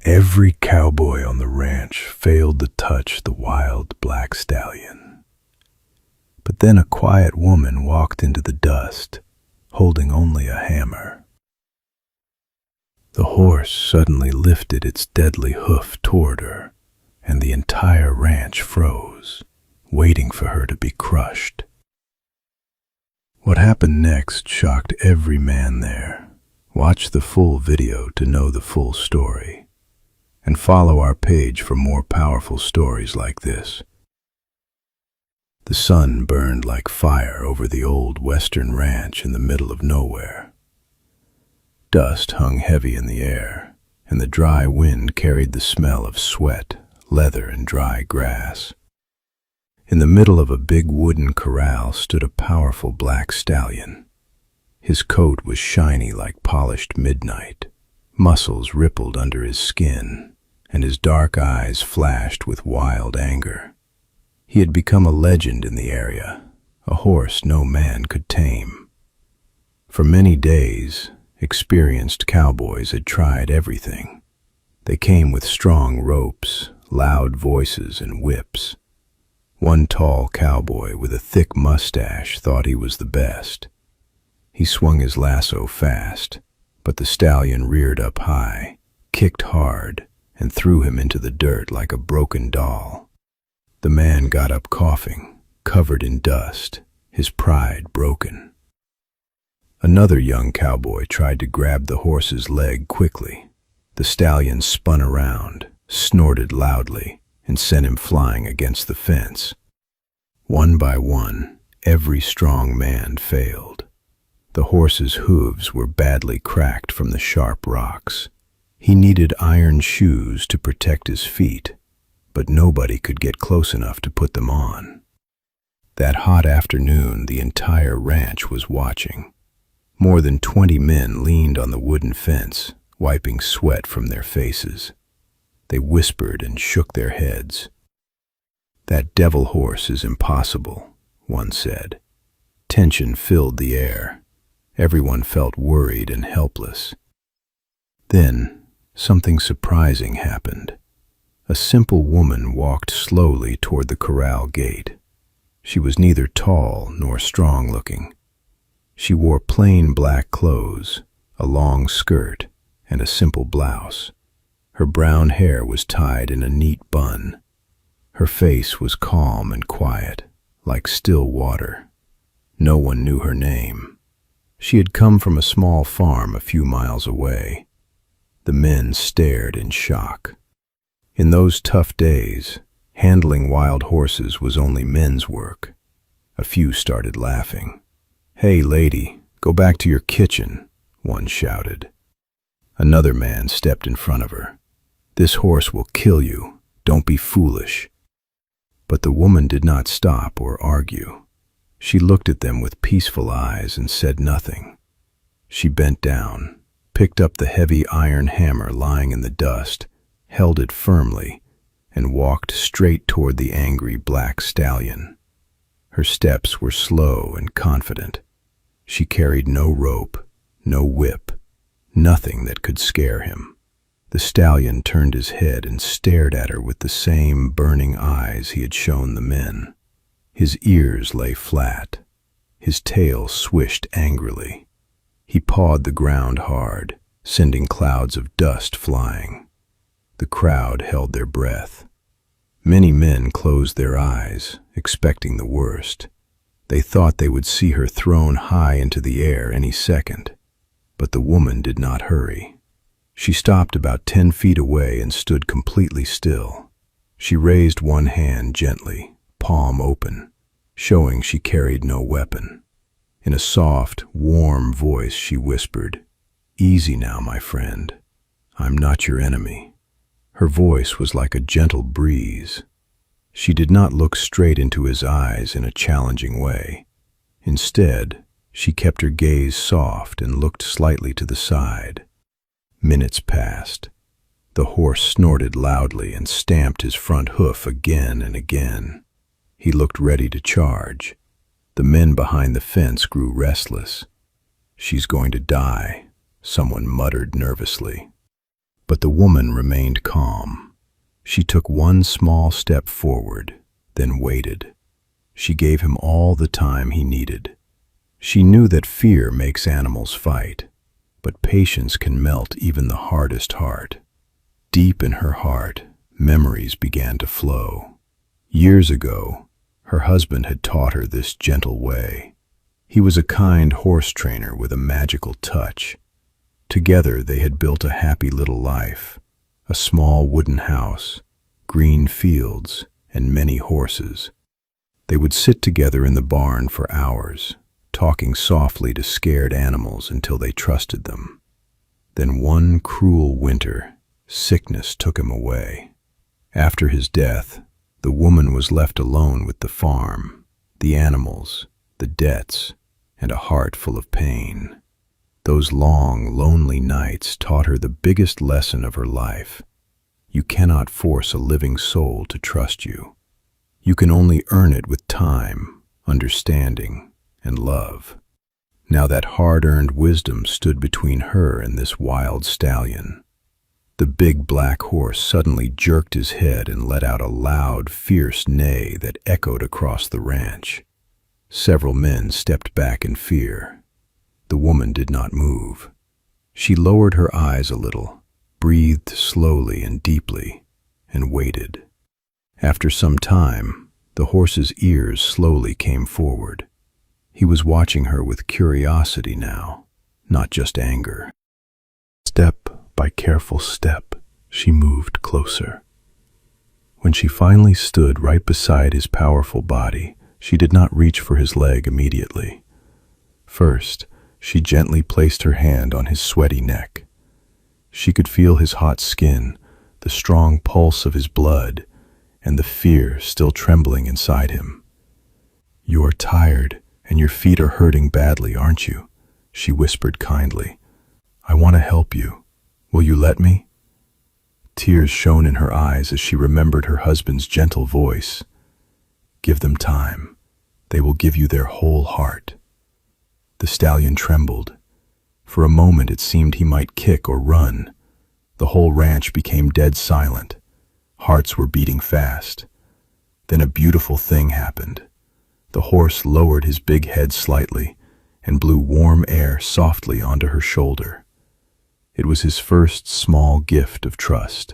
Every cowboy on the ranch failed to touch the wild black stallion. But then a quiet woman walked into the dust, holding only a hammer. The horse suddenly lifted its deadly hoof toward her, and the entire ranch froze, waiting for her to be crushed. What happened next shocked every man there. Watch the full video to know the full story, and follow our page for more powerful stories like this. The sun burned like fire over the old western ranch in the middle of nowhere. Dust hung heavy in the air, and the dry wind carried the smell of sweat, leather, and dry grass. In the middle of a big wooden corral stood a powerful black stallion. His coat was shiny like polished midnight. Muscles rippled under his skin, and his dark eyes flashed with wild anger. He had become a legend in the area, a horse no man could tame. For many days, experienced cowboys had tried everything. They came with strong ropes, loud voices, and whips. One tall cowboy with a thick mustache thought he was the best. He swung his lasso fast, but the stallion reared up high, kicked hard, and threw him into the dirt like a broken doll. The man got up coughing, covered in dust, his pride broken. Another young cowboy tried to grab the horse's leg quickly. The stallion spun around, snorted loudly, and sent him flying against the fence. One by one, every strong man failed. The horse's hooves were badly cracked from the sharp rocks. He needed iron shoes to protect his feet, but nobody could get close enough to put them on. That hot afternoon, the entire ranch was watching. More than 20 men leaned on the wooden fence, wiping sweat from their faces. They whispered and shook their heads. "That devil horse is impossible," one said. Tension filled the air. Everyone felt worried and helpless. Then, something surprising happened. A simple woman walked slowly toward the corral gate. She was neither tall nor strong-looking. She wore plain black clothes, a long skirt, and a simple blouse. Her brown hair was tied in a neat bun. Her face was calm and quiet, like still water. No one knew her name. She had come from a small farm a few miles away. The men stared in shock. In those tough days, handling wild horses was only men's work. A few started laughing. "Hey, lady, go back to your kitchen," one shouted. Another man stepped in front of her. "This horse will kill you. Don't be foolish." But the woman did not stop or argue. She looked at them with peaceful eyes and said nothing. She bent down, picked up the heavy iron hammer lying in the dust, held it firmly, and walked straight toward the angry black stallion. Her steps were slow and confident. She carried no rope, no whip, nothing that could scare him. The stallion turned his head and stared at her with the same burning eyes he had shown the men. His ears lay flat. His tail swished angrily. He pawed the ground hard, sending clouds of dust flying. The crowd held their breath. Many men closed their eyes, expecting the worst. They thought they would see her thrown high into the air any second. But the woman did not hurry. She stopped about 10 feet away and stood completely still. She raised one hand gently, palm open, showing she carried no weapon. In a soft, warm voice she whispered, "Easy now, my friend. I'm not your enemy." Her voice was like a gentle breeze. She did not look straight into his eyes in a challenging way. Instead, she kept her gaze soft and looked slightly to the side. Minutes passed. The horse snorted loudly and stamped his front hoof again and again. He looked ready to charge. The men behind the fence grew restless. "She's going to die," someone muttered nervously. But the woman remained calm. She took one small step forward, then waited. She gave him all the time he needed. She knew that fear makes animals fight, but patience can melt even the hardest heart. Deep in her heart, memories began to flow. Years ago, her husband had taught her this gentle way. He was a kind horse trainer with a magical touch. Together they had built a happy little life, a small wooden house, green fields, and many horses. They would sit together in the barn for hours, talking softly to scared animals until they trusted them. Then one cruel winter, sickness took him away. After his death, the woman was left alone with the farm, the animals, the debts, and a heart full of pain. Those long, lonely nights taught her the biggest lesson of her life. You cannot force a living soul to trust you. You can only earn it with time, understanding, and love. Now that hard-earned wisdom stood between her and this wild stallion. The big black horse suddenly jerked his head and let out a loud, fierce neigh that echoed across the ranch. Several men stepped back in fear. The woman did not move. She lowered her eyes a little, breathed slowly and deeply, and waited. After some time, the horse's ears slowly came forward. He was watching her with curiosity now, not just anger. Step by careful step, she moved closer. When she finally stood right beside his powerful body, she did not reach for his leg immediately. First, she gently placed her hand on his sweaty neck. She could feel his hot skin, the strong pulse of his blood, and the fear still trembling inside him. "You are tired, and your feet are hurting badly, aren't you?" she whispered kindly. "I want to help you. Will you let me?" Tears shone in her eyes as she remembered her husband's gentle voice. "Give them time. They will give you their whole heart." The stallion trembled. For a moment it seemed he might kick or run. The whole ranch became dead silent. Hearts were beating fast. Then a beautiful thing happened. The horse lowered his big head slightly and blew warm air softly onto her shoulder. It was his first small gift of trust.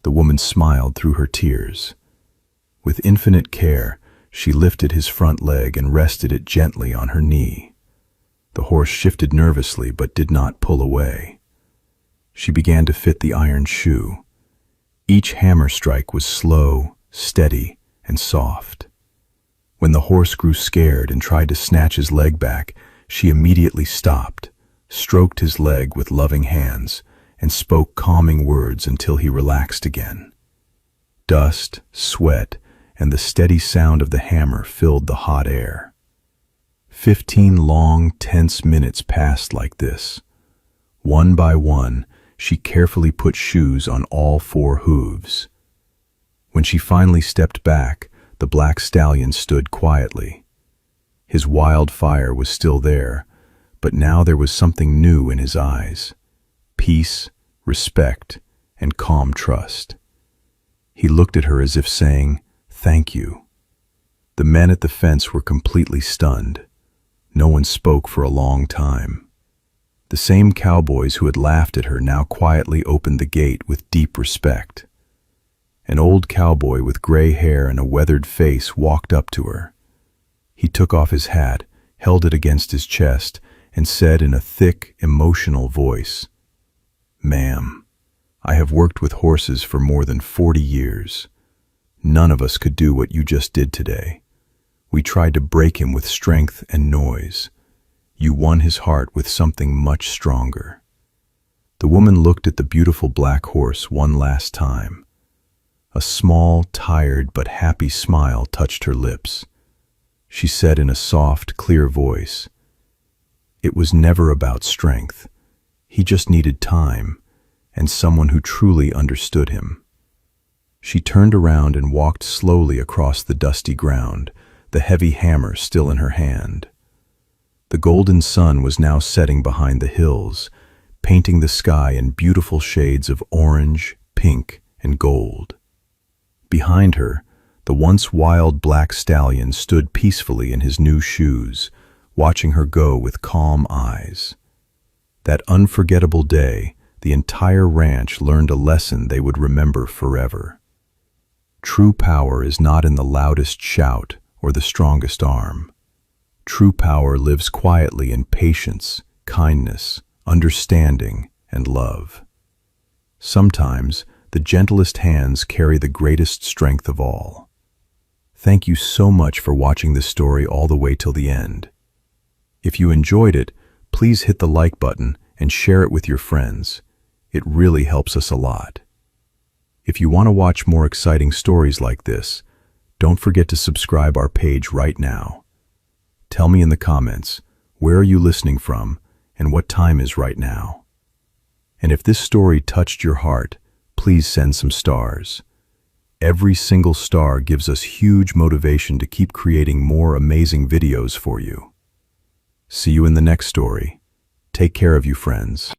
The woman smiled through her tears. With infinite care, she lifted his front leg and rested it gently on her knee. The horse shifted nervously but did not pull away. She began to fit the iron shoe. Each hammer strike was slow, steady, and soft. When the horse grew scared and tried to snatch his leg back, she immediately stopped, stroked his leg with loving hands, and spoke calming words until he relaxed again. Dust, sweat, and the steady sound of the hammer filled the hot air. 15 long, tense minutes passed like this. One by one, she carefully put shoes on all 4 hooves. When she finally stepped back, the black stallion stood quietly. His wild fire was still there, but now there was something new in his eyes: peace, respect, and calm trust. He looked at her as if saying, "Thank you." The men at the fence were completely stunned. No one spoke for a long time. The same cowboys who had laughed at her now quietly opened the gate with deep respect. An old cowboy with gray hair and a weathered face walked up to her. He took off his hat, held it against his chest, and said in a thick, emotional voice, "Ma'am, I have worked with horses for more than 40 years. None of us could do what you just did today. We tried to break him with strength and noise. You won his heart with something much stronger." The woman looked at the beautiful black horse one last time. A small, tired, but happy smile touched her lips. She said in a soft, clear voice, "It was never about strength. He just needed time, and someone who truly understood him." She turned around and walked slowly across the dusty ground, the heavy hammer still in her hand. The golden sun was now setting behind the hills, painting the sky in beautiful shades of orange, pink, and gold. Behind her, the once wild black stallion stood peacefully in his new shoes, watching her go with calm eyes. That unforgettable day, the entire ranch learned a lesson they would remember forever. True power is not in the loudest shout or the strongest arm. True power lives quietly in patience, kindness, understanding, and love. Sometimes, the gentlest hands carry the greatest strength of all. Thank you so much for watching this story all the way till the end. If you enjoyed it, please hit the like button and share it with your friends. It really helps us a lot. If you want to watch more exciting stories like this, don't forget to subscribe our page right now. Tell me in the comments, where are you listening from and what time is right now? And if this story touched your heart, please send some stars. Every single star gives us huge motivation to keep creating more amazing videos for you. See you in the next story. Take care of you, friends.